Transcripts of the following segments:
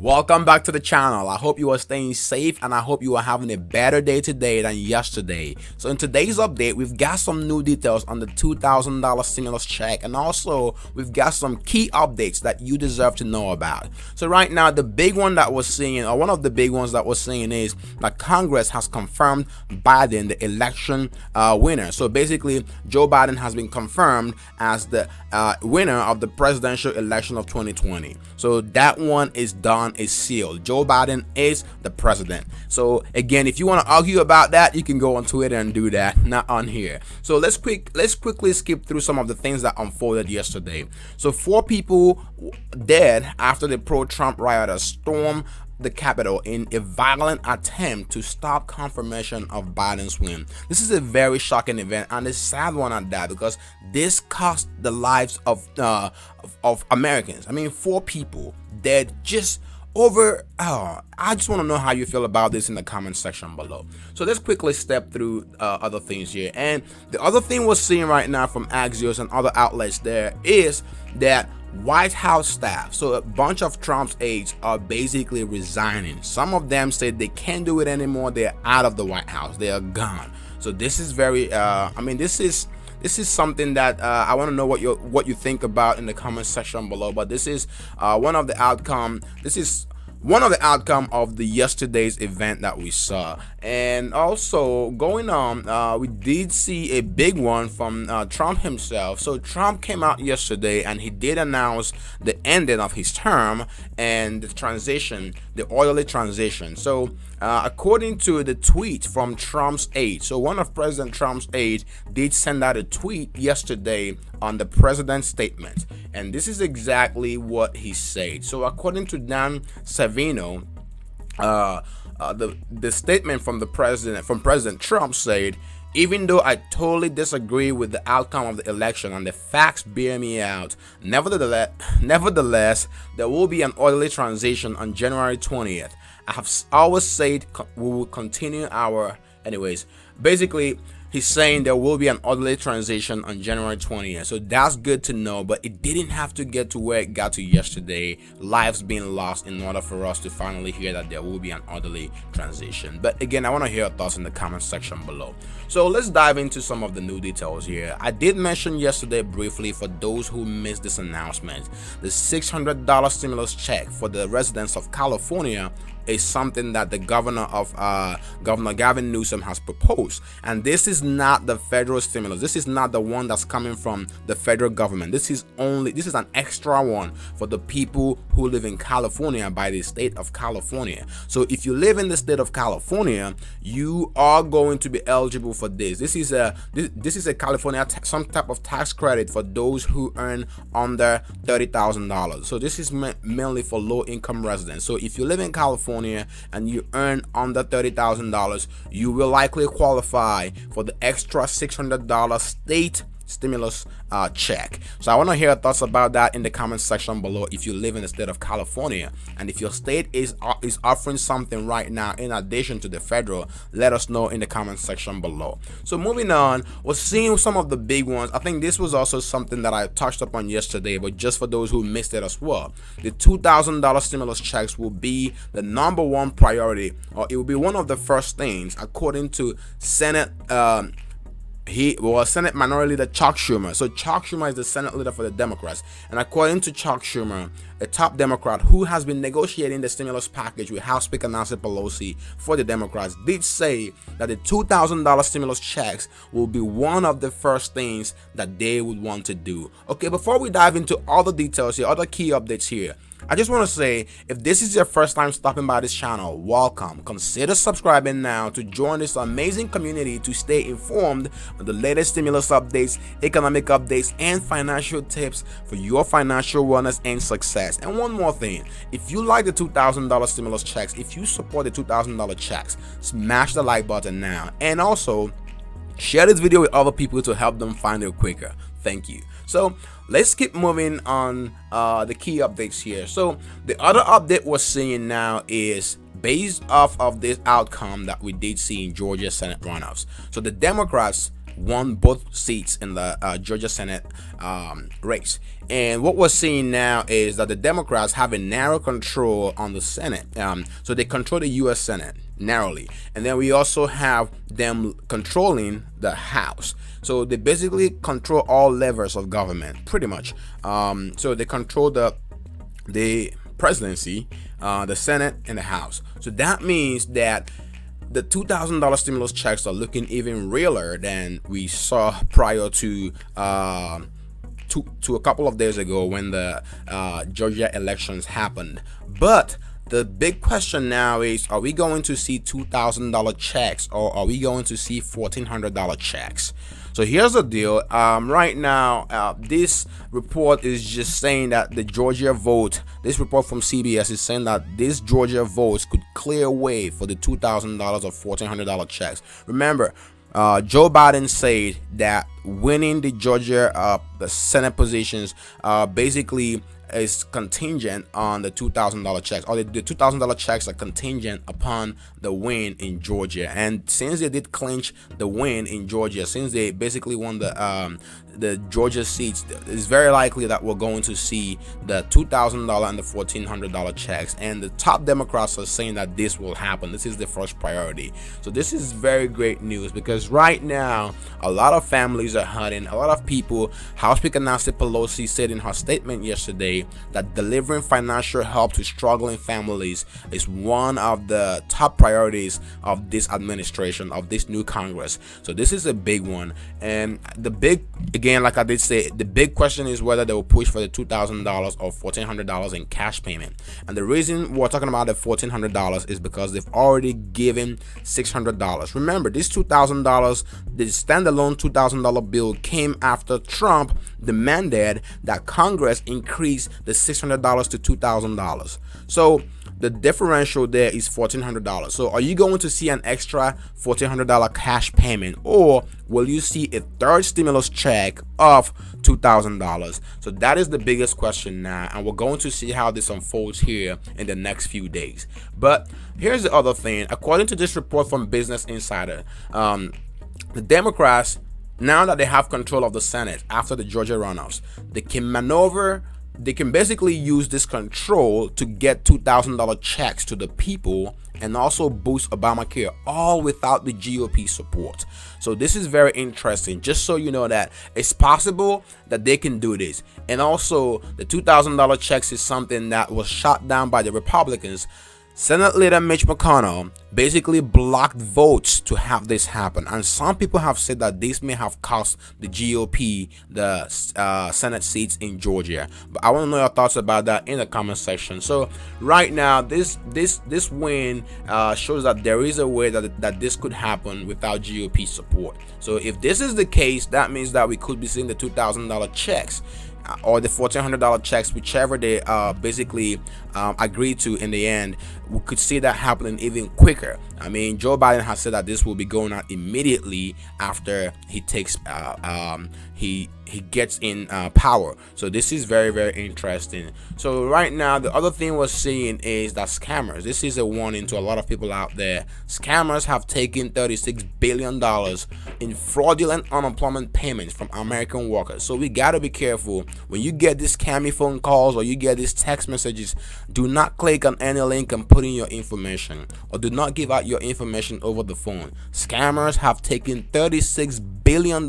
Welcome back to the channel. I hope you are staying safe and I hope you are having a better day today than yesterday. So in today's update, we've got some new details on the $2,000 stimulus check, and also we've got some key updates that you deserve to know about. So right now, the big one that we're seeing, or one of the big ones that we're seeing, is that Congress has confirmed Biden the election winner. So basically, Joe Biden has been confirmed as the winner of the presidential election of 2020. So that one is done, is sealed. Joe Biden is the president. So again, if you want to argue about that, you can go on Twitter and do that, not on here. So let's quickly skip through some of the things that unfolded yesterday. So 4 people dead after the pro-Trump rioters stormed the Capitol in a violent attempt to stop confirmation of Biden's win. This is a very shocking event, and a sad one at that, because this cost the lives of Americans. I mean, 4 people dead just over. I just want to know how you feel about this in the comment section below. So let's quickly step through other things here. And the other thing we're seeing right now from Axios and other outlets there is that White House staff, so a bunch of Trump's aides, are basically resigning. Some of them said they can't do it anymore. They're out of the White House. They are gone. So this is very this is something that I want to know what you think about in the comment section below. But this is one of the outcome. This is one of the outcome of the yesterday's event that we saw. And also going on, we did see a big one from Trump himself. So Trump came out yesterday and he did announce the ending of his term and the transition, the orderly transition. So according to the tweet from Trump's aide, so one of President Trump's aides did send out a tweet yesterday on the president's statement, and this is exactly what he said. So according to Dan Savino, the statement from President Trump said, "Even though I totally disagree with the outcome of the election and the facts bear me out, nevertheless, there will be an orderly transition on January 20th. I have always said we will continue our..." Anyways, basically, he's saying there will be an orderly transition on January 20th. So that's good to know, but it didn't have to get to where it got to yesterday, lives being lost, in order for us to finally hear that there will be an orderly transition. But again, I want to hear your thoughts in the comment section below. So let's dive into some of the new details here. I did mention yesterday briefly, for those who missed this announcement, the $600 stimulus check for the residents of California is something that the Governor Gavin Newsom has proposed. And this is not the federal stimulus. This is not the one that's coming from the federal government. This is an extra one for the people who live in California by the state of California. So if you live in the state of California, you are going to be eligible for this. This is a California some type of tax credit for those who earn under $30,000. So this is mainly for low income residents. So if you live in California and you earn under $30,000, you will likely qualify for the extra $600 state stimulus check. So I want to hear your thoughts about that in the comment section below. If you live in the state of California, and if your state is offering something right now in addition to the federal, let us know in the comment section below. So moving on, we're seeing some of the big ones. I think this was also something that I touched upon yesterday, but just for those who missed it as well, the $2,000 stimulus checks will be the #1 priority, or it will be one of the first things, according to Senate Senate Minority Leader Chuck Schumer. So Chuck Schumer is the Senate leader for the Democrats, and according to Chuck Schumer, a top Democrat who has been negotiating the stimulus package with House Speaker Nancy Pelosi for the Democrats, did say that the $2,000 stimulus checks will be one of the first things that they would want to do. Okay, before we dive into all the details here, other key updates here, I just want to say, if this is your first time stopping by this channel, welcome. Consider subscribing now to join this amazing community to stay informed on the latest stimulus updates, economic updates, and financial tips for your financial wellness and success. And one more thing, if you like the $2,000 stimulus checks, if you support the $2,000 checks, smash the like button now. And also, share this video with other people to help them find it quicker. Thank you. So let's keep moving on the key updates here. So the other update we're seeing now is based off of this outcome that we did see in Georgia Senate runoffs. So the Democrats won both seats in the Georgia Senate race. And what we're seeing now is that the Democrats have a narrow control on the Senate. So they control the U.S. Senate narrowly. And then we also have them controlling the House. So they basically control all levers of government, pretty much. So they control the presidency, the Senate, and the House. So that means that the $2,000 stimulus checks are looking even realer than we saw prior to a couple of days ago when the Georgia elections happened. But the big question now is, are we going to see $2,000 checks, or are we going to see $1,400 checks? So here's the deal. Right now, this report is just saying that the Georgia vote, this report from CBS is saying that this Georgia votes could clear way for the $2,000 or $1,400 checks. Remember, Joe Biden said that winning the Georgia the Senate positions basically is contingent on the $2,000 checks, or the $2,000 checks are contingent upon the win in Georgia. And since they did clinch the win in Georgia, since they basically won the Georgia seats, it's very likely that we're going to see the $2,000 and the $1,400 checks. And the top Democrats are saying that this will happen. This is the first priority. So this is very great news, because right now a lot of families are hurting. A lot of people. House Speaker Nancy Pelosi said in her statement yesterday that delivering financial help to struggling families is one of the top priorities of this administration, of this new Congress. So this is a big one. And the big, again, like I did say, the big question is whether they will push for the $2,000 or $1,400 in cash payment. And the reason we're talking about the $1,400 is because they've already given $600. Remember, this $2,000, the standalone $2,000 bill came after Trump demanded that Congress increase the $600 to $2,000. So the differential there is $1,400. So are you going to see an extra $1,400 cash payment, or will you see a third stimulus check of $2,000? So that is the biggest question now, and we're going to see how this unfolds here in the next few days. But here's the other thing. According to this report from Business Insider, the Democrats, now that they have control of the Senate after the Georgia runoffs, they can maneuver. They can basically use this control to get $2,000 checks to the people and also boost Obamacare, all without the GOP support. So this is very interesting, just so you know that it's possible that they can do this. And also, the $2,000 checks is something that was shot down by the Republicans. Senate Leader Mitch McConnell basically blocked votes to have this happen, and some people have said that this may have cost the GOP the Senate seats in Georgia. But I want to know your thoughts about that in the comment section. So right now, this win shows that there is a way that this could happen without GOP support. So if this is the case, that means that we could be seeing the $2,000 checks or the $1,400 checks, whichever they basically agreed to in the end. We could see that happening even quicker. I mean, Joe Biden has said that this will be going out immediately after he takes he gets in power. So this is very, very interesting. So right now, the other thing we're seeing is that scammers. This is a warning to a lot of people out there. Scammers have taken $36 billion in fraudulent unemployment payments from American workers. So we gotta be careful when you get these scammy phone calls or you get these text messages. Do not click on any link and put in your information, or do not give out your information over the phone. Scammers have taken $36 billion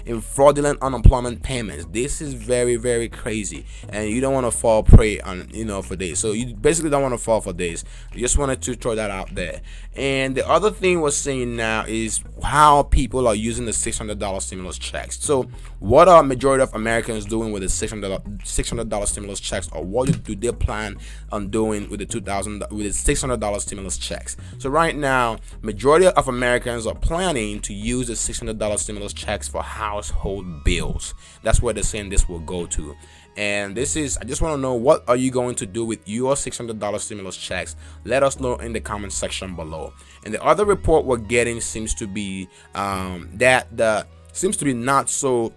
in fraudulent unemployment payments. This is very, very crazy, and you don't want to fall prey on for this. So you basically don't want to fall for this. You just wanted to throw that out there. And the other thing we're seeing now is how people are using the $600 stimulus checks. So what are majority of Americans doing with the $600 stimulus checks, or what do they plan on doing with the $600 stimulus checks? So right now, majority of Americans are planning to use the $600 stimulus checks for household bills. That's where they're saying this will go to. And this is, I just want to know, what are you going to do with your $600 stimulus checks? Let us know in the comment section below. And the other report we're getting seems to be not so,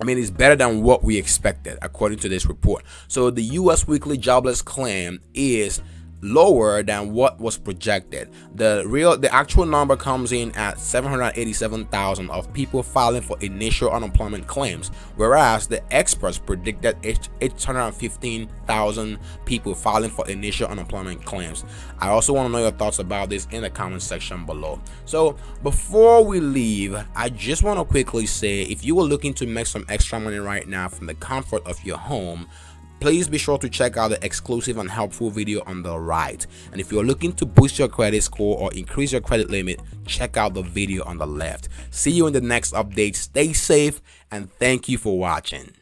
I mean, it's better than what we expected, according to this report. So the U.S. weekly jobless claim is lower than what was projected. The actual number comes in at 787,000 of people filing for initial unemployment claims, whereas the experts predicted 815,000 people filing for initial unemployment claims. I also want to know your thoughts about this in the comment section below. So before we leave, I just want to quickly say, if you were looking to make some extra money right now from the comfort of your home, please be sure to check out the exclusive and helpful video on the right. And if you're looking to boost your credit score or increase your credit limit, check out the video on the left. See you in the next update. Stay safe and thank you for watching.